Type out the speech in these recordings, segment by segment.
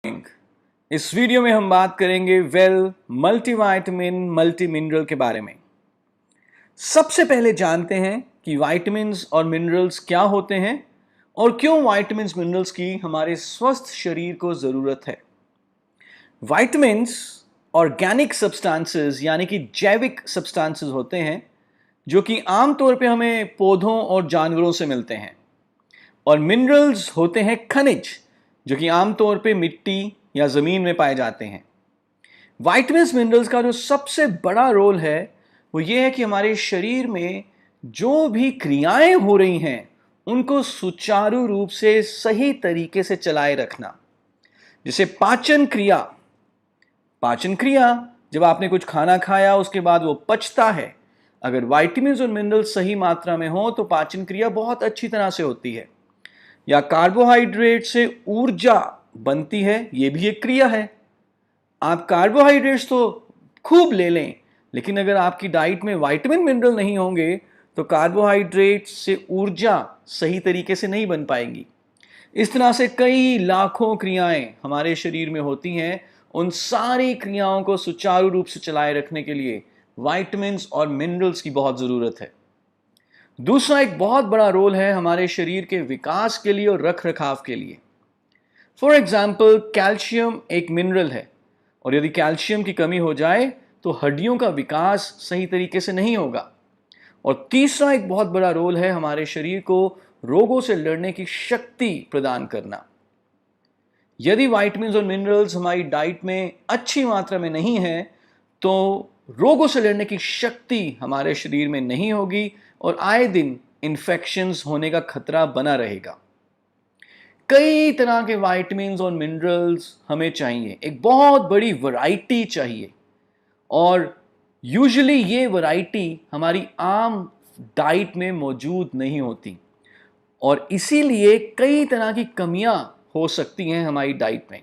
इस वीडियो में हम बात करेंगे मल्टीविटामिन मल्टी मिनरल के बारे में। सबसे पहले जानते हैं कि विटामिन्स और मिनरल्स क्या होते हैं और क्यों विटामिन्स मिनरल्स की हमारे स्वस्थ शरीर को ज़रूरत है। विटामिन्स ऑर्गेनिक सब्सटेंसेस यानी कि जैविक सब्सटेंसेस होते हैं जो कि आमतौर पे हमें पौधों और जानवरों से मिलते हैं, और मिनरल्स होते हैं खनिज जो कि आमतौर पे मिट्टी या ज़मीन में पाए जाते हैं। विटामिन्स मिनरल्स का जो सबसे बड़ा रोल है वो ये है कि हमारे शरीर में जो भी क्रियाएं हो रही हैं उनको सुचारू रूप से सही तरीके से चलाए रखना। जैसे पाचन क्रिया जब आपने कुछ खाना खाया उसके बाद वो पचता है, अगर विटामिन्स और मिनरल्स सही मात्रा में हो तो पाचन क्रिया बहुत अच्छी तरह से होती है। या कार्बोहाइड्रेट से ऊर्जा बनती है, ये भी एक क्रिया है। आप कार्बोहाइड्रेट्स तो खूब ले लें, लेकिन अगर आपकी डाइट में विटामिन मिनरल नहीं होंगे तो कार्बोहाइड्रेट से ऊर्जा सही तरीके से नहीं बन पाएगी। इस तरह से कई लाखों क्रियाएं हमारे शरीर में होती हैं। उन सारी क्रियाओं को सुचारू रूप से चलाए रखने के लिए विटामिन्स और मिनरल्स की बहुत ज़रूरत है। दूसरा एक बहुत बड़ा रोल है हमारे शरीर के विकास के लिए और रख रखाव के लिए। फॉर एग्जाम्पल, कैल्शियम एक मिनरल है और यदि कैल्शियम की कमी हो जाए तो हड्डियों का विकास सही तरीके से नहीं होगा। और तीसरा एक बहुत बड़ा रोल है हमारे शरीर को रोगों से लड़ने की शक्ति प्रदान करना। यदि विटामिन्स और मिनरल्स हमारी डाइट में अच्छी मात्रा में नहीं है तो रोगों से लड़ने की शक्ति हमारे शरीर में नहीं होगी और आए दिन इन्फेक्शंस होने का खतरा बना रहेगा। कई तरह के विटामिन्स और मिनरल्स हमें चाहिए, एक बहुत बड़ी वैरायटी चाहिए, और यूजुअली ये वैरायटी हमारी आम डाइट में मौजूद नहीं होती और इसीलिए कई तरह की कमियां हो सकती हैं हमारी डाइट में,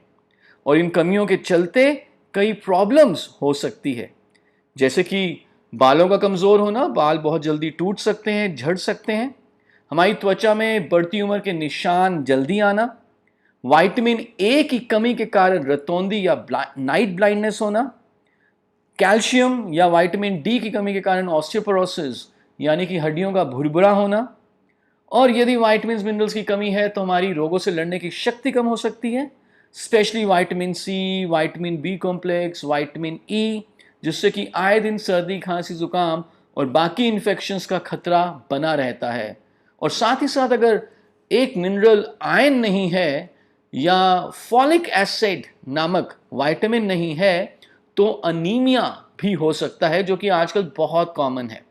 और इन कमियों के चलते कई प्रॉब्लम्स हो सकती है। जैसे कि बालों का कमज़ोर होना, बाल बहुत जल्दी टूट सकते हैं, झड़ सकते हैं। हमारी त्वचा में बढ़ती उम्र के निशान जल्दी आना, विटामिन ए की कमी के कारण रतौंधी या नाइट ब्लाइंडनेस होना, कैल्शियम या विटामिन डी की कमी के कारण ऑस्टियोपोरोसिस यानी कि हड्डियों का भुरभुरा होना, और यदि विटामिन्स मिनरल्स की कमी है तो हमारी रोगों से लड़ने की शक्ति कम हो सकती है, specially vitamin C, vitamin B complex, vitamin E, जिससे कि आए दिन सर्दी, खांसी, जुकाम और बाकी इन्फेक्शंस का खतरा बना रहता है। और साथ ही साथ अगर एक मिनरल आयरन नहीं है या फॉलिक एसिड नामक विटामिन नहीं है तो अनीमिया भी हो सकता है, जो कि आजकल बहुत कॉमन है।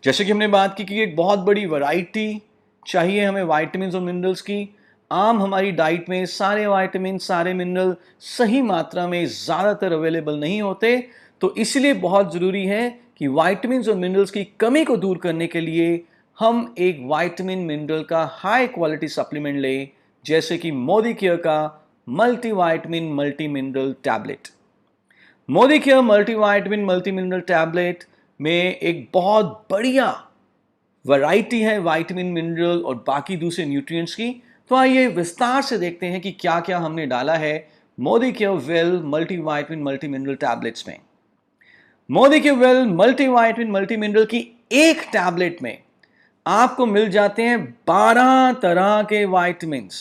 जैसे कि हमने बात की कि एक बहुत बड़ी वैरायटी चाहिए हमें विटामिन्स और मिनरल्स की। आम हमारी डाइट में सारे विटामिन, सारे मिनरल सही मात्रा में ज़्यादातर अवेलेबल नहीं होते, तो इसलिए बहुत ज़रूरी है कि विटामिन्स और मिनरल्स की कमी को दूर करने के लिए हम एक विटामिन मिनरल का हाई क्वालिटी सप्लीमेंट लें, जैसे कि मोदीकेयर का multivitamin multi mineral tablet. Modicare multivitamin multi mineral tablet में एक बहुत बढ़िया वैरायटी है विटामिन, मिनरल और बाकी दूसरे न्यूट्रिएंट्स की। तो आइए विस्तार से देखते हैं कि क्या क्या हमने डाला है Modicare well multivitamin multi mineral tablets में। Modicare well multivitamin multi mineral की एक टैबलेट में आपको मिल जाते हैं 12 तरह के विटामिन्स।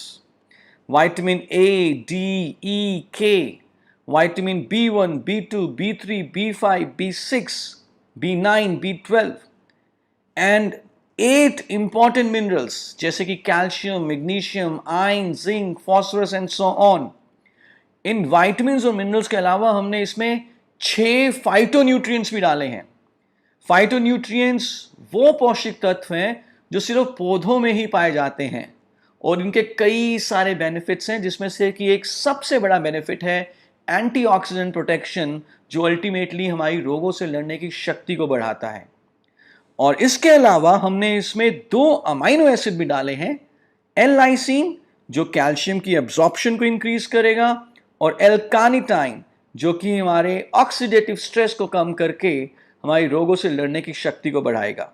विटामिन ए, डी, ई, के, vitamin B1, B2, B3, B5, B6, B9, B12 and 8 important minerals जैसे कि calcium, magnesium, iron, zinc, phosphorus and so on. In vitamins और मिनरल्स के अलावा हमने इसमें 6 फाइटोन्यूट्रिएंट्स भी डाले हैं। फाइटोन्यूट्रिएंट्स वो पौष्टिक तत्व हैं जो सिर्फ पौधों में ही पाए जाते हैं और इनके कई सारे बेनिफिट्स हैं, जिसमें से कि एक सबसे बड़ा बेनिफिट है एंटीऑक्सीडेंट प्रोटेक्शन, जो अल्टीमेटली हमारी रोगों से लड़ने की शक्ति को बढ़ाता है। और इसके अलावा हमने इसमें 2 अमाइनो एसिड भी डाले हैं, एल-लाइसिन जो कैल्शियम की एब्जॉर्प्शन को इंक्रीज करेगा और एल-कार्निटाइन जो कि हमारे ऑक्सीडेटिव स्ट्रेस को कम करके हमारी रोगों से लड़ने की शक्ति को बढ़ाएगा।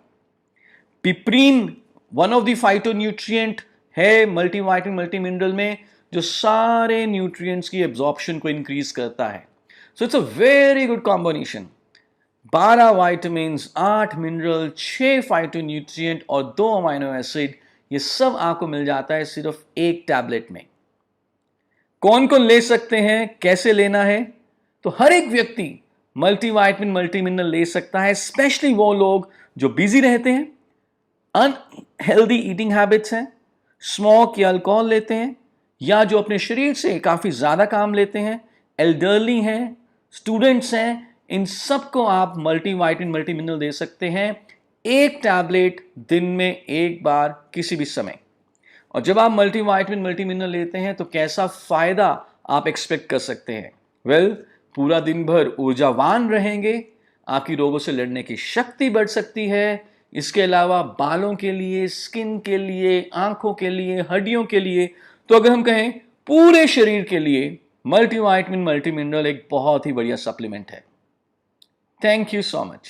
पिपरीन वन ऑफ द फाइटोन्यूट्रिएंट है मल्टीविटामिन मल्टी मिनरल में, जो सारे न्यूट्रिएंट्स की एब्जॉर्प्शन को इंक्रीज करता है। So it's a very good combination. 12 vitamins, 8 mineral, 6 phytonutrient और 2 अमाइनो एसिड, ये सब आपको मिल जाता है सिर्फ एक टैबलेट में। कौन कौन ले सकते हैं, कैसे लेना है? तो हर एक व्यक्ति मल्टीविटामिन मल्टी मिनरल ले सकता है, स्पेशली वो लोग जो बिजी रहते हैं, अनहेल्दी ईटिंग हैबिट्स हैं, स्मोक या अल्कोहल लेते हैं, या जो अपने शरीर से काफ़ी ज़्यादा काम लेते हैं, एल्डरली हैं, स्टूडेंट्स हैं, इन सबको आप मल्टीविटामिन मल्टी मिनरल दे सकते हैं, एक टैबलेट दिन में एक बार किसी भी समय। और जब आप मल्टीविटामिन मल्टी मिनरल लेते हैं तो कैसा फ़ायदा आप एक्सपेक्ट कर सकते हैं? वेल, पूरा दिन भर ऊर्जावान रहेंगे, आपकी रोगों से लड़ने की शक्ति बढ़ सकती है। इसके अलावा बालों के लिए, स्किन के लिए, आंखों के लिए, हड्डियों के लिए, तो अगर हम कहें पूरे शरीर के लिए मल्टीविटामिन मल्टी मिनरल एक बहुत ही बढ़िया सप्लीमेंट है। Thank you so much.